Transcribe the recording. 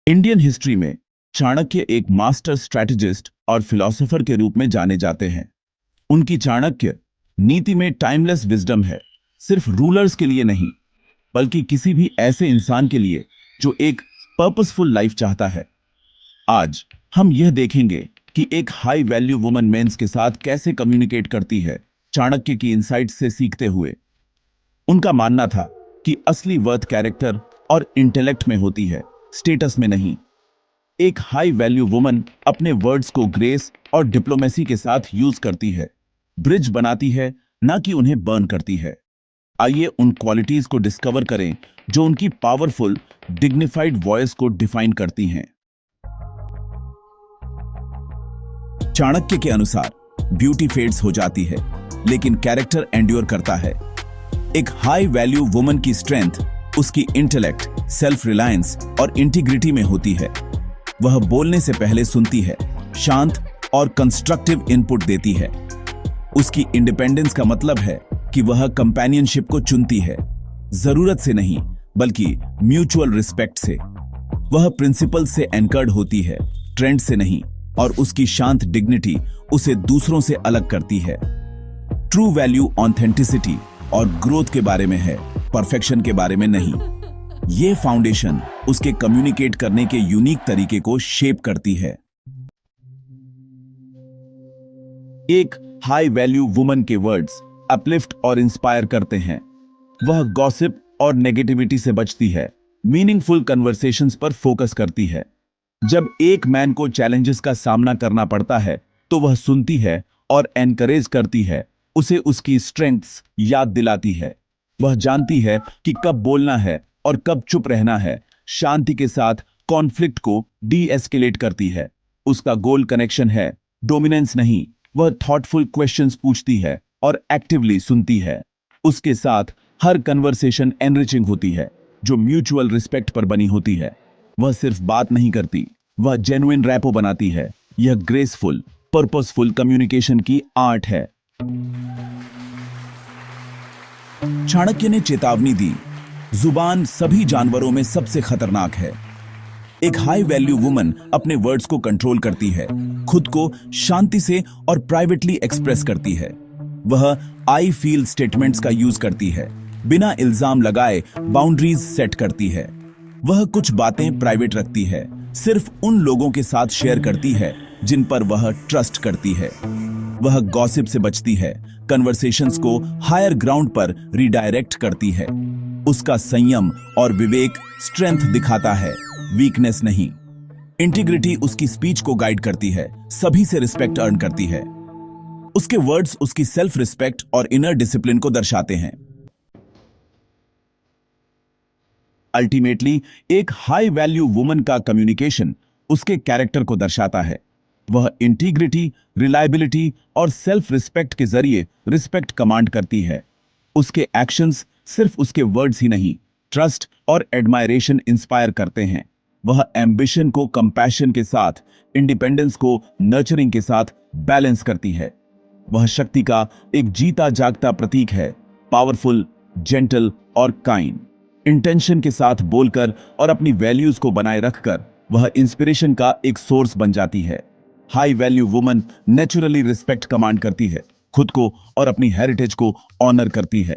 Indian history में चाणक्य एक master strategist और फिलोसोफर के रूप में जाने जाते हैं। उनकी चाणक्य नीति में टाइमलेस विजडम है, सिर्फ रूलर्स के लिए नहीं, बल्कि किसी भी ऐसे इंसान के लिए जो एक पर्पसफुल लाइफ चाहता है। आज हम यह देखेंगे कि एक हाई वैल्यू वुमन मेंस के साथ कैसे कम्युनिकेट करती है, चाणक्य की इनसाइट्स से सीखते हुए। उनका मानना था कि असली वर्थ कैरेक्टर और इंटेलेक्ट में होती है, स्टेटस में नहीं। एक हाई वैल्यू वुमन अपने वर्ड्स को ग्रेस और डिप्लोमेसी के साथ यूज करती है, ब्रिज बनाती है, ना कि उन्हें बर्न करती है। आइए उन क्वालिटीज को डिस्कवर करें जो उनकी पावरफुल, डिग्निफाइड वॉइस को डिफाइन करती हैं। चाणक्य के अनुसार ब्यूटी फेड्स हो जाती है, लेकिन कैरेक्टर एंड्योर करता है। एक हाई वैल्यू वुमन की स्ट्रेंथ उसकी इंटेलेक्ट, सेल्फ रिलायंस और इंटीग्रिटी में होती है। वह बोलने से पहले सुनती है, शांत और कंस्ट्रक्टिव इनपुट देती है। उसकी इंडिपेंडेंस का मतलब है कि वह कंपेनियनशिप को चुनती है, जरूरत से नहीं बल्कि म्यूचुअल रिस्पेक्ट से। वह प्रिंसिपल से एंकर्ड होती है, ट्रेंड से नहीं, और उसकी शांत डिग्निटी उसे दूसरों से अलग करती है। ट्रू वैल्यू ऑथेंटिसिटी और ग्रोथ के बारे में है, परफेक्शन के बारे में नहीं। ये फाउंडेशन उसके कम्युनिकेट करने के यूनिक तरीके को शेप करती है। एक हाई वैल्यू वुमन के वर्ड्स अपलिफ्ट और इंस्पायर करते हैं। वह गॉसिप और नेगेटिविटी से बचती है, मीनिंगफुल कन्वर्सेशंस पर फोकस करती है। जब एक मैन को चैलेंजेस का सामना करना पड़ता है तो वह सुनती है और एनकरेज करती है, उसे उसकी स्ट्रेंथ्स याद दिलाती है। वह जानती है कि कब बोलना है और कब चुप रहना है, शांति के साथ कॉन्फ्लिक्ट को डी एस्केलेट करती है। उसका गोल कनेक्शन है, डोमिनेंस नहीं। वह थॉटफुल क्वेश्चंस पूछती है और एक्टिवली सुनती है। उसके साथ हर कन्वर्सेशन एनरिचिंग होती है, जो म्यूचुअल रिस्पेक्ट पर बनी होती है। वह सिर्फ बात नहीं करती, वह जेन्युइन रैपो बनाती है। यह ग्रेसफुल, पर्पसफुल कम्युनिकेशन की आर्ट है। चाणक्य ने चेतावनी दी, जुबान सभी जानवरों में सबसे खतरनाक है। एक हाई वैल्यू वुमन अपने वर्ड्स को कंट्रोल करती है, खुद को शांति से और प्राइवेटली एक्सप्रेस करती है। वह आई फील स्टेटमेंट्स का यूज करती है, बिना इल्जाम लगाए बाउंड्रीज सेट करती है। वह कुछ बातें प्राइवेट रखती है, सिर्फ उन लोगों के साथ शेयर करती है जिन पर वह ट्रस्ट करती है। वह गॉसिप से बचती है, कन्वर्सेशंस को हायर ग्राउंड पर रिडायरेक्ट करती है। उसका संयम और विवेक स्ट्रेंथ दिखाता है, वीकनेस नहीं। इंटीग्रिटी उसकी स्पीच को गाइड करती है, सभी से रिस्पेक्ट अर्न करती है। उसके वर्ड्स उसकी सेल्फ रिस्पेक्ट और इनर डिसिप्लिन को दर्शाते हैं। अल्टीमेटली एक हाई वैल्यू वुमन का कम्युनिकेशन उसके कैरेक्टर को दर्शाता है। वह इंटीग्रिटी, रिलायबिलिटी और सेल्फ रिस्पेक्ट के जरिए रिस्पेक्ट कमांड करती है। उसके एक्शंस सिर्फ उसके वर्ड्स ही नहीं, ट्रस्ट और एडमायरेशन इंस्पायर करते हैं। वह एम्बिशन को कंपैशन के साथ, इंडिपेंडेंस को नर्चरिंग के साथ बैलेंस करती है। वह शक्ति का एक जीता जागता प्रतीक है, पावरफुल, जेंटल और काइंड। इंटेंशन के साथ बोलकर और अपनी वैल्यूज को बनाए रखकर वह इंस्पिरेशन का एक सोर्स बन जाती है। High value woman naturally respect command करती है, खुद को और अपनी हेरिटेज को ऑनर करती है।